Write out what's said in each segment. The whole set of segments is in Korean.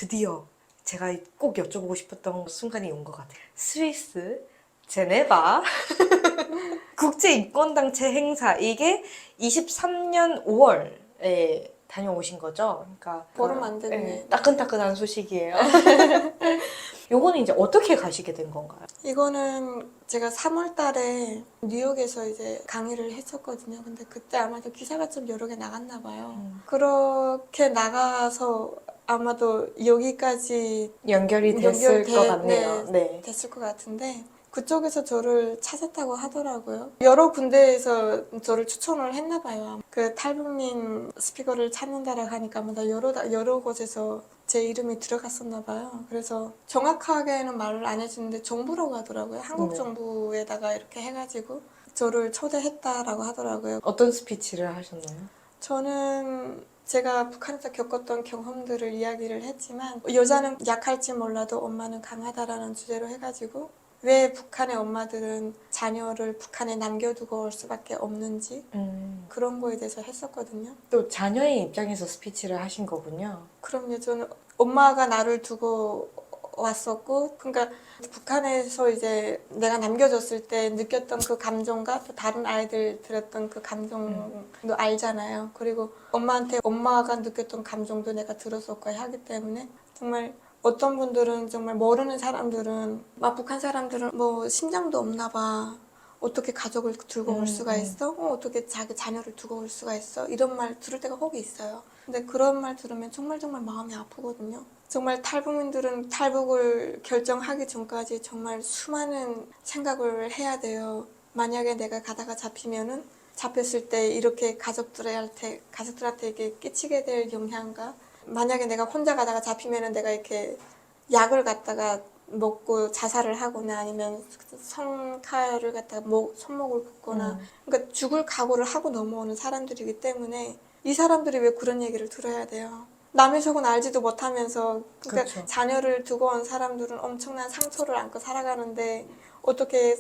드디어 제가 꼭 여쭤보고 싶었던 순간이 온 것 같아요. 스위스 제네바 국제인권단체 행사, 이게 23년 5월에 다녀오신 거죠? 그러니까 보름 안 됐네. 따끈따끈한 소식이에요. 요거는 이제 어떻게 가시게 된 건가요? 이거는 제가 3월 달에 뉴욕에서 이제 강의를 했었거든요. 근데 그때 아마도 기사가 좀 여러 개 나갔나 봐요. 그렇게 나가서 아마도 여기까지 연결이 됐을 것 같네요. 네, 네. 됐을 것 같은데 그쪽에서 저를 찾았다고 하더라고요. 여러 군데에서 저를 추천을 했나 봐요. 그 탈북민 스피커를 찾는다라고 하니까 아마 여러 곳에서 제 이름이 들어갔었나 봐요. 그래서 정확하게는 말을 안 해주는데 정부라고 하더라고요. 한국 네. 정부에다가 이렇게 해가지고 저를 초대했다라고 하더라고요. 어떤 스피치를 하셨나요? 저는 제가 북한에서 겪었던 경험들을 이야기를 했지만 여자는 약할지 몰라도 엄마는 강하다라는 주제로 해가지고 왜 북한의 엄마들은 자녀를 북한에 남겨두고 올 수밖에 없는지 그런 거에 대해서 했었거든요. 또 자녀의 입장에서 스피치를 하신 거군요. 그럼요. 저는 엄마가 나를 두고 왔었고, 그러니까 북한에서 이제 내가 남겨졌을 때 느꼈던 그 감정과 또 다른 아이들 들었던 그 감정도 알잖아요. 그리고 엄마한테 엄마가 느꼈던 감정도 내가 들었었고 하기 때문에 정말 어떤 분들은 정말 모르는 사람들은 막 북한 사람들은 뭐 심장도 없나 봐. 어떻게 가족을 두고 올 수가 있어? 어떻게 자기 자녀를 두고 올 수가 있어? 이런 말 들을 때가 혹 있어요. 근데 그런 말 들으면 정말 마음이 아프거든요. 정말 탈북민들은 탈북을 결정하기 전까지 정말 수많은 생각을 해야 돼요. 만약에 내가 가다가 잡히면은 잡혔을 때 이렇게 가족들한테 이게 끼치게 될 영향과 만약에 내가 혼자 가다가 잡히면은 내가 이렇게 약을 갖다가 먹고 자살을 하거나 아니면 성칼을 갖다가 손목을 긋거나 그러니까 죽을 각오를 하고 넘어오는 사람들이기 때문에 이 사람들이 왜 그런 얘기를 들어야 돼요? 남의 속은 알지도 못하면서 그러니까 그렇죠. 자녀를 두고 온 사람들은 엄청난 상처를 안고 살아가는데 어떻게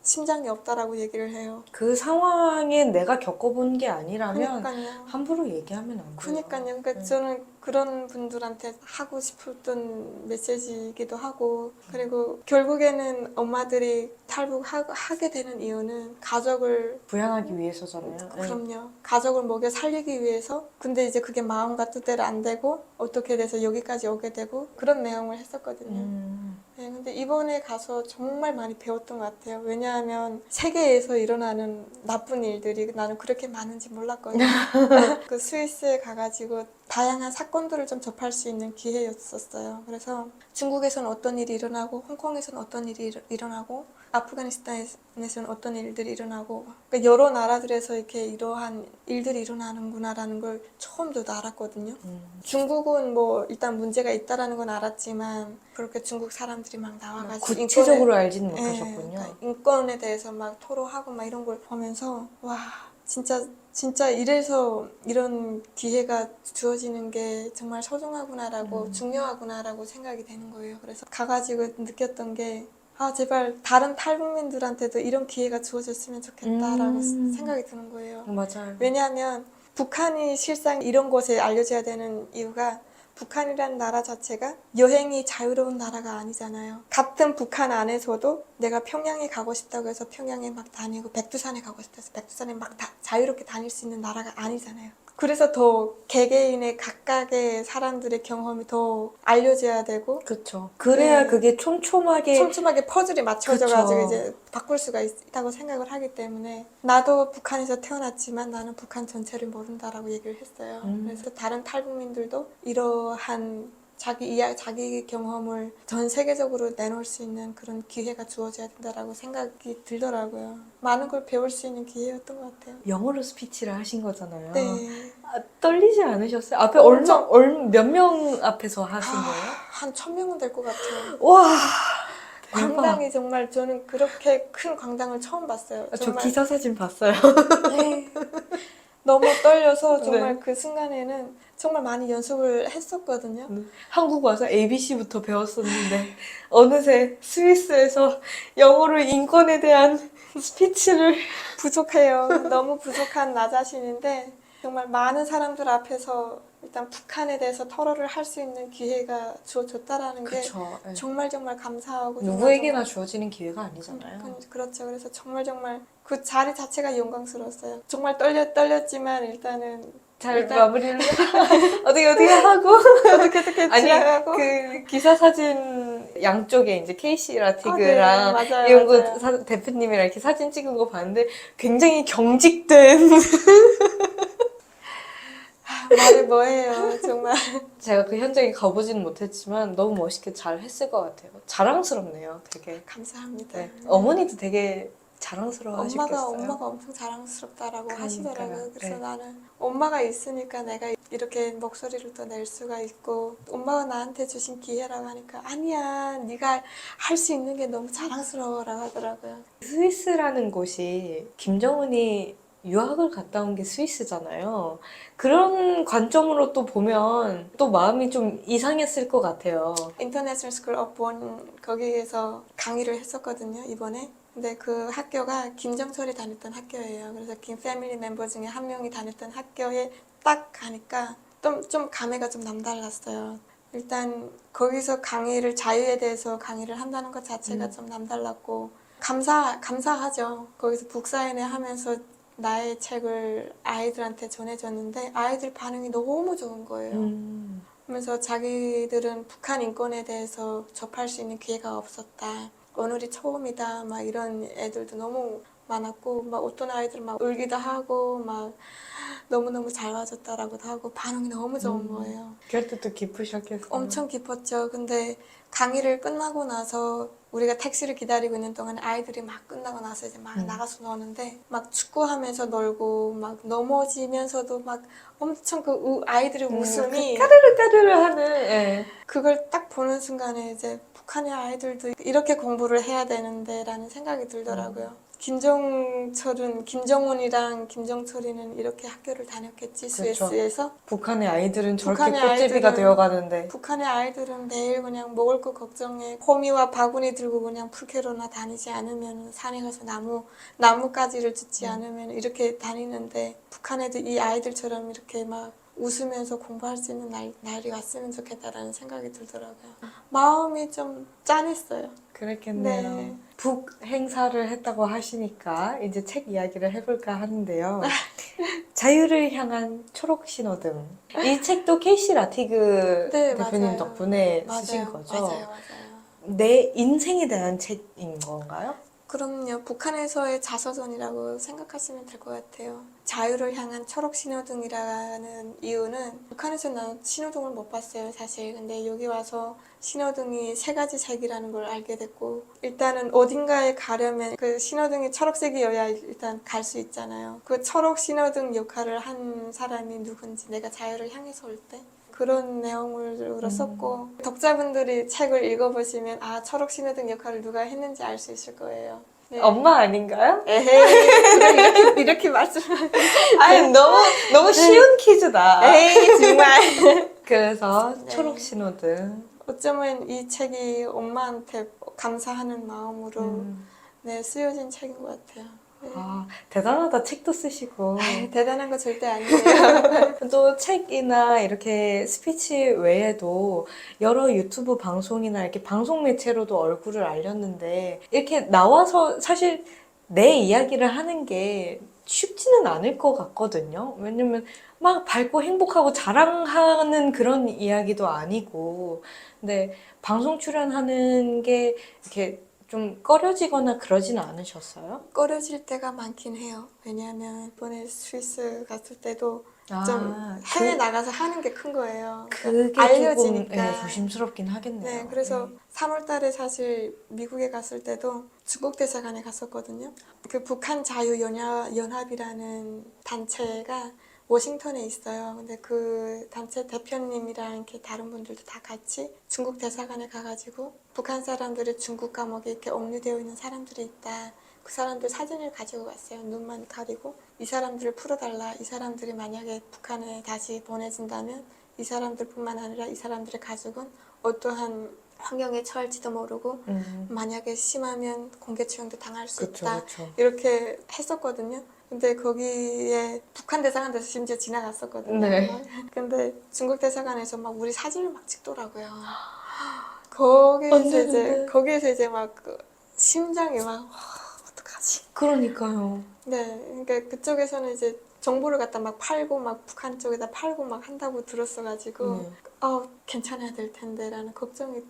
심장이 없다라고 얘기를 해요. 그 상황에 내가 겪어본 게 아니라면 그러니까요. 함부로 얘기하면 안 돼요. 그러니까요. 그러니까 저는 그런 분들한테 하고 싶었던 메시지이기도 하고 그리고 결국에는 엄마들이 탈북하게 되는 이유는 가족을 부양하기 위해서잖아요. 네. 그럼요. 가족을 먹여 살리기 위해서 근데 이제 그게 마음과 뜻대로 안 되고 어떻게 돼서 여기까지 오게 되고 그런 내용을 했었거든요. 네, 근데 이번에 가서 정말 많이 배웠던 것 같아요. 왜냐하면 세계에서 일어나는 나쁜 일들이 나는 그렇게 많은지 몰랐거든요. 그 스위스에 가가지고 다양한 사건들을 좀 접할 수 있는 기회였었어요. 그래서 중국에서는 어떤 일이 일어나고 홍콩에서는 어떤 일이 일어나고 아프가니스탄에서는 어떤 일들이 일어나고 그러니까 여러 나라들에서 이렇게 이러한 일들이 일어나는구나라는 걸 처음 저도 알았거든요. 중국은 뭐 일단 문제가 있다라는 건 알았지만 그렇게 중국 사람들이 막 나와가지고 구체적으로 알지는 예, 못하셨군요. 그러니까 인권에 대해서 막 토로하고 막 이런 걸 보면서 와 진짜 이래서 이런 기회가 주어지는 게 정말 소중하구나라고 중요하구나라고 생각이 되는 거예요. 그래서 가가지고 느꼈던 게 아 제발 다른 탈북민들한테도 이런 기회가 주어졌으면 좋겠다라고 생각이 드는 거예요. 맞아요. 왜냐하면 북한이 실상 이런 곳에 알려져야 되는 이유가 북한이라는 나라 자체가 여행이 자유로운 나라가 아니잖아요. 같은 북한 안에서도 내가 평양에 가고 싶다고 해서 평양에 막 다니고 백두산에 가고 싶다 해서 백두산에 막 자유롭게 다닐 수 있는 나라가 아니잖아요. 그래서 더 개개인의 각각의 사람들의 경험이 더 알려져야 되고 그렇죠. 그래야 네. 그게 촘촘하게 퍼즐이 맞춰져가지고 이제 바꿀 수가 있다고 생각을 하기 때문에 나도 북한에서 태어났지만 나는 북한 전체를 모른다라고 얘기를 했어요. 그래서 다른 탈북민들도 이러한 자기 경험을 전 세계적으로 내놓을 수 있는 그런 기회가 주어져야 된다라고 생각이 들더라고요. 많은 걸 배울 수 있는 기회였던 것 같아요. 영어로 스피치를 하신 거잖아요. 네. 떨리지 않으셨어요? 앞에 몇 명 앞에서 하신 거예요? 한 1000명은 될 것 같아요. 와, 대박. 광당이 정말 저는 그렇게 큰 광당을 처음 봤어요. 저 정말 기사 사진 봤어요. 네. 너무 떨려서 정말 네. 그 순간에는 정말 많이 연습을 했었거든요. 한국 와서 ABC부터 배웠었는데 어느새 스위스에서 영어로 인권에 대한 스피치를 부족해요. 너무 부족한 나 자신인데 정말 많은 사람들 앞에서 일단 북한에 대해서 토론을 할 수 있는 기회가 주어졌다라는 게 그쵸. 예. 정말 정말 감사하고 누구에게나 주어지는 기회가 아니잖아요. 그렇죠. 그래서 정말 정말 그 자리 자체가 영광스러웠어요. 정말 떨렸지만 일단은 잘 마무리를 어떻게 하고 어떻게 아니 지나가고 그 기사 사진 양쪽에 이제 케이시 라티그랑 네, 맞아요, 이용구 맞아요. 대표님이랑 이렇게 사진 찍은 거 봤는데 굉장히 경직된 말이 뭐예요 정말. 제가 그 현장에 가보지는 못했지만 너무 멋있게 잘 했을 것 같아요. 자랑스럽네요, 되게. 감사합니다. 네. 어머니도 되게 자랑스러워 하셨겠어요. 엄마가 엄청 자랑스럽다라고 그러니까요. 하시더라고요. 그래서 네. 나는 엄마가 있으니까 내가 이렇게 목소리를 또 낼 수가 있고 엄마가 나한테 주신 기회라고 하니까 아니야 네가 할 수 있는 게 너무 자랑스러워라고 하더라고요. 스위스라는 곳이 김정은이 유학을 갔다 온 게 스위스잖아요. 그런 관점으로 또 보면 또 마음이 좀 이상했을 것 같아요. 인터내셔널 스쿨 오브 본 거기에서 강의를 했었거든요 이번에. 근데 그 학교가 김정철이 다녔던 학교예요. 그래서 김 패밀리 멤버 중에 한 명이 다녔던 학교에 딱 가니까 좀 감회가 좀 남달랐어요. 일단 거기서 강의를 자유에 대해서 강의를 한다는 것 자체가 좀 남달랐고 감사하죠. 거기서 북사인회 하면서 나의 책을 아이들한테 전해줬는데 아이들 반응이 너무 좋은 거예요. 그러면서 자기들은 북한 인권에 대해서 접할 수 있는 기회가 없었다. 오늘이 처음이다. 막 이런 애들도 너무 많았고, 막 어떤 아이들은 막 울기도 하고, 막 너무너무 잘 와줬다라고도 하고, 반응이 너무 좋은 거예요. 그럴 때도 기쁘셨겠어요. 엄청 기뻤죠. 근데 강의를 끝나고 나서 우리가 택시를 기다리고 있는 동안 아이들이 막 끝나고 나서 이제 막 나가서 노는데 막 축구하면서 놀고 막 넘어지면서도 막 엄청 그 아이들의 웃음이 까르르 하는 예. 그걸 딱 보는 순간에 이제 북한의 아이들도 이렇게 공부를 해야 되는데 라는 생각이 들더라고요. 김정은이랑 김정철이는 이렇게 학교를 다녔겠지 그렇죠. 스위스에서. 북한의 아이들은 저렇게 북한의 꽃제비가 아이들은- 되어가는데 북한의 아이들은 매일 그냥 먹을 거 걱정해 호미와 바구니 들고 그냥 풀캐로나 다니지 않으면 산에 가서 나뭇가지를 줍지 않으면 이렇게 다니는데 북한에도 이 아이들처럼 이렇게 막 웃으면서 공부할 수 있는 날이 왔으면 좋겠다라는 생각이 들더라고요. 마음이 좀 짠했어요. 그랬겠네요. 네. 북 행사를 했다고 하시니까 이제 책 이야기를 해볼까 하는데요. 자유를 향한 초록 신호등. 이 책도 케이시 라티그 네, 대표님 맞아요. 덕분에 쓰신 거죠? 맞아요. 내 인생에 대한 책인 건가요? 그럼요. 북한에서의 자서전이라고 생각하시면 될 것 같아요. 자유를 향한 초록 신호등이라는 이유는 북한에서 난 신호등을 못 봤어요, 사실. 근데 여기 와서 신호등이 세 가지 색이라는 걸 알게 됐고 일단은 어딘가에 가려면 그 신호등이 초록색이어야 일단 갈 수 있잖아요. 그 초록 신호등 역할을 한 사람이 누군지 내가 자유를 향해서 올 때 그런 내용으로 썼고 독자분들이 책을 읽어보시면 아 초록 신호등 역할을 누가 했는지 알 수 있을 거예요. 네. 엄마 아닌가요? 에헤이 그걸 이렇게 말씀하면 아니 너무 쉬운 퀴즈다. 에이 정말 그래서 네. 초록 신호등. 어쩌면 이 책이 엄마한테 감사하는 마음으로 음. 네, 쓰여진 책인 것 같아요. 네. 아 대단하다. 책도 쓰시고. 대단한 거 절대 아니에요. 또 책이나 이렇게 스피치 외에도 여러 유튜브 방송이나 이렇게 방송 매체로도 얼굴을 알렸는데 이렇게 나와서 사실 내 이야기를 하는 게 쉽지는 않을 것 같거든요. 왜냐면 막 밝고 행복하고 자랑하는 그런 이야기도 아니고 근데 방송 출연하는 게 이렇게 좀 꺼려지거나 그러진 않으셨어요? 꺼려질 때가 많긴 해요. 왜냐하면 이번에 스위스 갔을 때도 좀 아, 해외 나가서 하는 게 큰 거예요. 그게 알려지니까. 조금 조심스럽긴 하겠네요. 네, 그래서 3월 달에 사실 미국에 갔을 때도 중국 대사관에 갔었거든요. 그 북한 자유연합이라는 단체가 워싱턴에 있어요. 근데 그 단체 대표님이랑 이렇게 다른 분들도 다 같이 중국 대사관에 가가지고 북한 사람들이 중국 감옥에 이렇게 억류되어 있는 사람들이 있다. 그 사람들 사진을 가지고 갔어요. 눈만 가리고 이 사람들을 풀어달라. 이 사람들이 만약에 북한에 다시 보내진다면 이 사람들뿐만 아니라 이 사람들의 가족은 어떠한 환경에 처할지도 모르고 만약에 심하면 공개 처형도 당할 수 그쵸, 있다. 그쵸. 이렇게 했었거든요. 근데 거기에 북한 대사관 돼서 심지어 지나갔었거든요. 네. 근데 중국 대사관에서 막 우리 사진을 막 찍더라고요. 언제는데? 거기에서 이제 막 심장이 막 어떡하지? 그러니까요. 네, 그러니까 그쪽에서는 이제 정보를 갖다 막 팔고 막 북한 쪽에다 팔고 막 한다고 들었어가지고 네. 괜찮아야 될 텐데라는 걱정이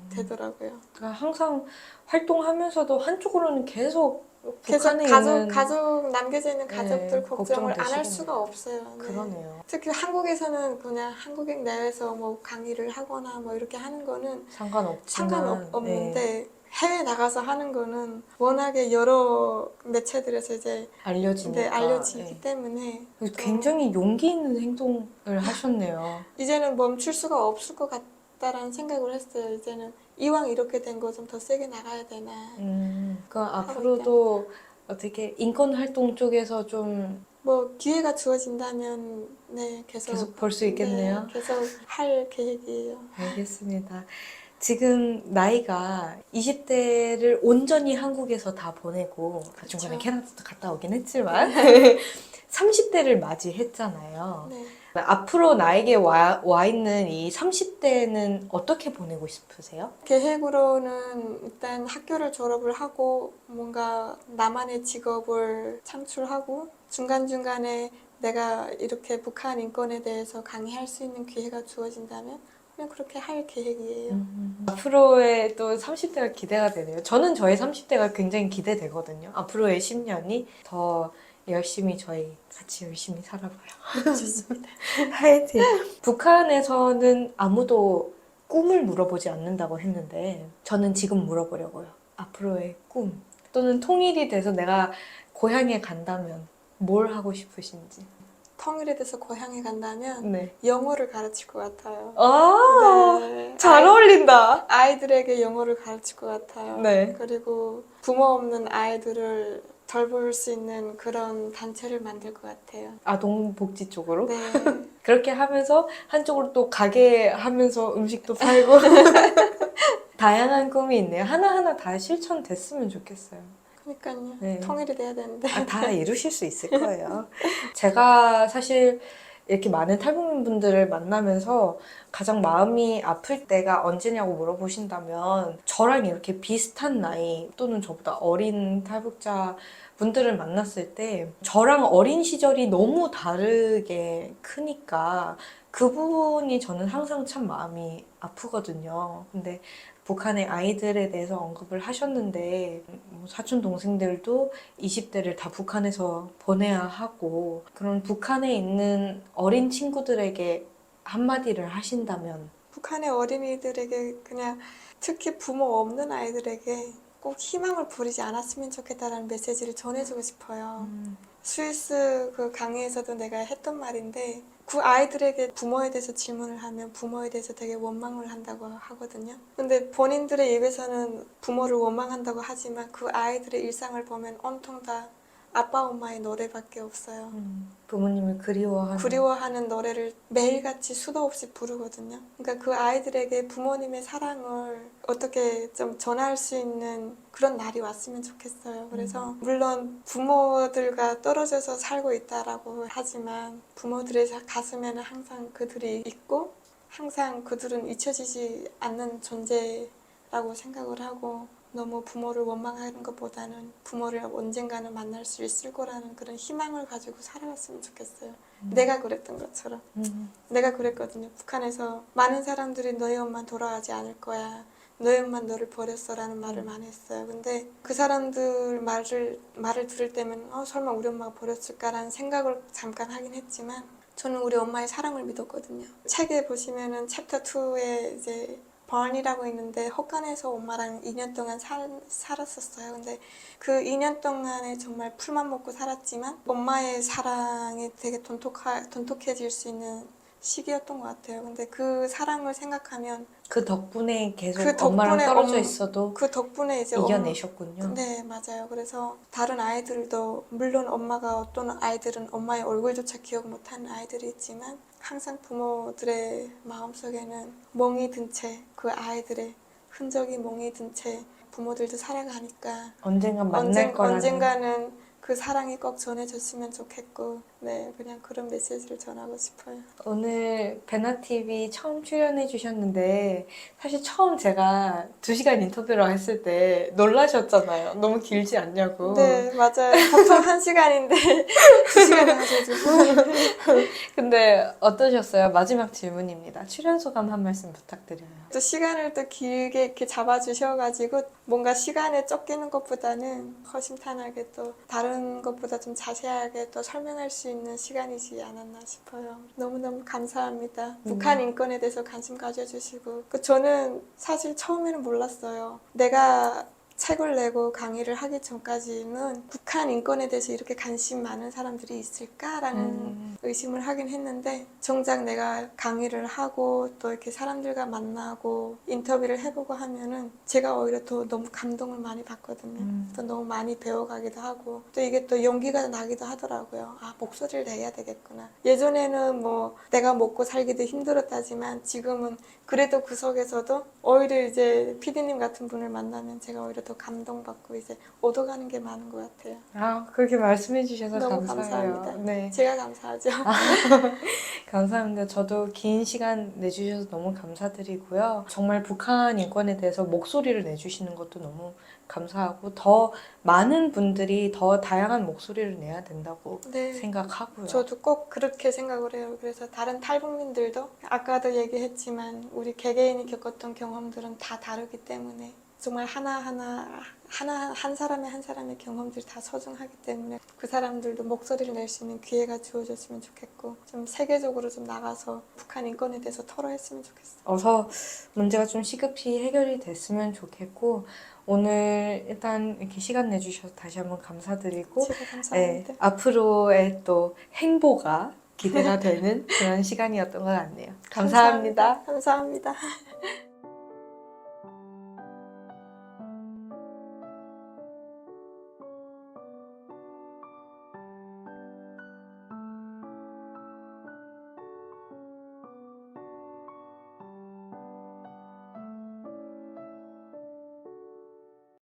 되더라고요. 그러니까 항상 활동하면서도 한쪽으로는 계속 그래서 북한에 있는 가족 남겨져 있는 가족들 네, 걱정을 안 할 걱정되시겠네요. 수가 없어요. 네. 그러네요. 특히 한국에서는 그냥 한국인 내에서 뭐 강의를 하거나 뭐 이렇게 하는 거는 상관없지만 네. 상관없는데 해외 나가서 하는 거는 워낙에 여러 매체들에서 이제 알려지니까 알려지기 네. 때문에 굉장히 용기 있는 행동을 하셨네요. 이제는 멈출 수가 없을 것 같다라는 생각을 했어요. 이제는 이왕 이렇게 된 거 좀 더 세게 나가야 되나. 그럼 앞으로도 어떻게 인권 활동 쪽에서 좀 뭐 기회가 주어진다면 네 계속 볼 수 있겠네요. 네, 계속 할 계획이에요. 알겠습니다. 지금 나이가 20대를 온전히 한국에서 다 보내고 중간에 그쵸. 캐나다도 갔다 오긴 했지만 30대를 맞이했잖아요. 네. 앞으로 나에게 와 있는 이 30대는 어떻게 보내고 싶으세요? 계획으로는 일단 학교를 졸업을 하고 뭔가 나만의 직업을 창출하고 중간중간에 내가 이렇게 북한 인권에 대해서 강의할 수 있는 기회가 주어진다면 그냥 그렇게 할 계획이에요. 앞으로의 또 30대가 기대가 되네요. 저는 저의 30대가 굉장히 기대되거든요. 앞으로의 10년이 더 열심히 저희 같이 열심히 살아봐요. 좋습니다. 하여튼 북한에서는 아무도 꿈을 물어보지 않는다고 했는데 저는 지금 물어보려고요. 앞으로의 꿈 또는 통일이 돼서 내가 고향에 간다면 뭘 하고 싶으신지. 통일에 대해서 고향에 간다면 네. 영어를 가르칠 것 같아요. 아, 네. 잘 어울린다. 아이들에게 영어를 가르칠 것 같아요. 네. 그리고 부모 없는 아이들을 돌볼 수 있는 그런 단체를 만들 것 같아요. 아동복지 쪽으로. 네. 그렇게 하면서 한쪽으로 또 가게 하면서 음식도 팔고 다양한 꿈이 있네요. 하나하나 다 실천됐으면 좋겠어요. 그러니까요. 네. 통일이 돼야 되는데. 다 이루실 수 있을 거예요. 제가 사실 이렇게 많은 탈북민 분들을 만나면서 가장 마음이 아플 때가 언제냐고 물어보신다면 저랑 이렇게 비슷한 나이 또는 저보다 어린 탈북자 분들을 만났을 때 저랑 어린 시절이 너무 다르게 크니까 그 부분이 저는 항상 참 마음이 아프거든요. 근데 북한의 아이들에 대해서 언급을 하셨는데 사촌 동생들도 20대를 다 북한에서 보내야 하고 그런 북한에 있는 어린 친구들에게 한마디를 하신다면 북한의 어린이들에게 그냥 특히 부모 없는 아이들에게 꼭 희망을 버리지 않았으면 좋겠다라는 메시지를 전해주고 싶어요. 스위스 그 강의에서도 내가 했던 말인데 그 아이들에게 부모에 대해서 질문을 하면 부모에 대해서 되게 원망을 한다고 하거든요. 근데 본인들의 입에서는 부모를 원망한다고 하지만 그 아이들의 일상을 보면 온통 다 아빠 엄마의 노래밖에 없어요. 부모님을 그리워하는 노래를 매일같이 수도 없이 부르거든요. 그러니까 그 아이들에게 부모님의 사랑을 어떻게 좀 전할 수 있는 그런 날이 왔으면 좋겠어요. 그래서 물론 부모들과 떨어져서 살고 있다라고 하지만 부모들의 가슴에는 항상 그들이 있고 항상 그들은 잊혀지지 않는 존재라고 생각을 하고 너무 부모를 원망하는 것보다는 부모를 언젠가는 만날 수 있을 거라는 그런 희망을 가지고 살아갔으면 좋겠어요. 내가 그랬던 것처럼. 내가 그랬거든요. 북한에서 많은 사람들이 너희 엄마 돌아가지 않을 거야. 너희 엄마 너를 버렸어라는 말을 많이 했어요. 근데 그 사람들 말을 들을 때면 설마 우리 엄마가 버렸을까라는 생각을 잠깐 하긴 했지만 저는 우리 엄마의 사랑을 믿었거든요. 책에 보시면은 챕터 2에 이제 번이라고 있는데 헛간에서 엄마랑 2년 동안 살았었어요. 근데 그 2년 동안에 정말 풀만 먹고 살았지만 엄마의 사랑이 되게 돈독해질 수 있는 시기였던 것 같아요. 근데 그 사랑을 생각하면 그 덕분에 계속 그 덕분에 엄마랑 떨어져 있어도 그 덕분에 이제 이겨내셨군요. 네, 맞아요. 그래서 다른 아이들도 물론 엄마가 어떤 아이들은 엄마의 얼굴조차 기억 못하는 아이들이 있지만 항상 부모들의 마음속에는 멍이 든 채 그 아이들의 흔적이 멍이 든 채 부모들도 살아가니까 언젠간 만날 거라는 언젠가는 그 사랑이 꼭 전해졌으면 좋겠고, 네, 그냥 그런 메시지를 전하고 싶어요. 오늘 베나TV 처음 출연해 주셨는데 사실 처음 제가 2시간 인터뷰를 했을 때 놀라셨잖아요. 너무 길지 않냐고. 네, 맞아요. 보통 1시간인데 2시간을 하셔도. 근데 어떠셨어요? 마지막 질문입니다. 출연 소감 한 말씀 부탁드려요. 또 시간을 또 길게 이렇게 잡아주셔가지고 뭔가 시간에 쫓기는 것보다는 허심탄회하게 또 다른 것보다 좀 자세하게 또 설명할 수 있는 시간이지 않았나 싶어요. 너무너무 감사합니다. 북한 인권에 대해서 관심 가져주시고 저는 사실 처음에는 몰랐어요. 내가 책을 내고 강의를 하기 전까지는 북한 인권에 대해서 이렇게 관심 많은 사람들이 있을까라는 의심을 하긴 했는데 정작 내가 강의를 하고 또 이렇게 사람들과 만나고 인터뷰를 해보고 하면은 제가 오히려 더 너무 감동을 많이 받거든요. 또 너무 많이 배워가기도 하고 또 이게 또 용기가 나기도 하더라고요. 아, 목소리를 내야 되겠구나. 예전에는 뭐 내가 먹고 살기도 힘들었다지만 지금은 그래도 그 속에서도 오히려 이제 피디님 같은 분을 만나면 제가 오히려 더 감동받고 이제 얻어가는 게 많은 것 같아요. 아, 그렇게 말씀해 주셔서 너무 감사해요. 감사합니다. 네. 제가 감사하죠. 감사합니다. 저도 긴 시간 내주셔서 너무 감사드리고요. 정말 북한 인권에 대해서 목소리를 내주시는 것도 너무 감사하고 더 많은 분들이 더 다양한 목소리를 내야 된다고 네. 생각하고요. 저도 꼭 그렇게 생각을 해요. 그래서 다른 탈북민들도 아까도 얘기했지만 우리 개개인이 겪었던 경험들은 다 다르기 때문에 정말 한 사람의 한 사람의 경험들이 다 소중하기 때문에 그 사람들도 목소리를 낼 수 있는 기회가 주어졌으면 좋겠고 좀 세계적으로 좀 나가서 북한 인권에 대해서 토로했으면 좋겠어요. 어서 문제가 좀 시급히 해결이 됐으면 좋겠고 오늘 일단 이렇게 시간 내주셔서 다시 한번 감사드리고 제가 감사합니다. 네, 앞으로의 또 행보가 기대가 되는 그런 시간이었던 것 같네요. 감사합니다. 감사합니다.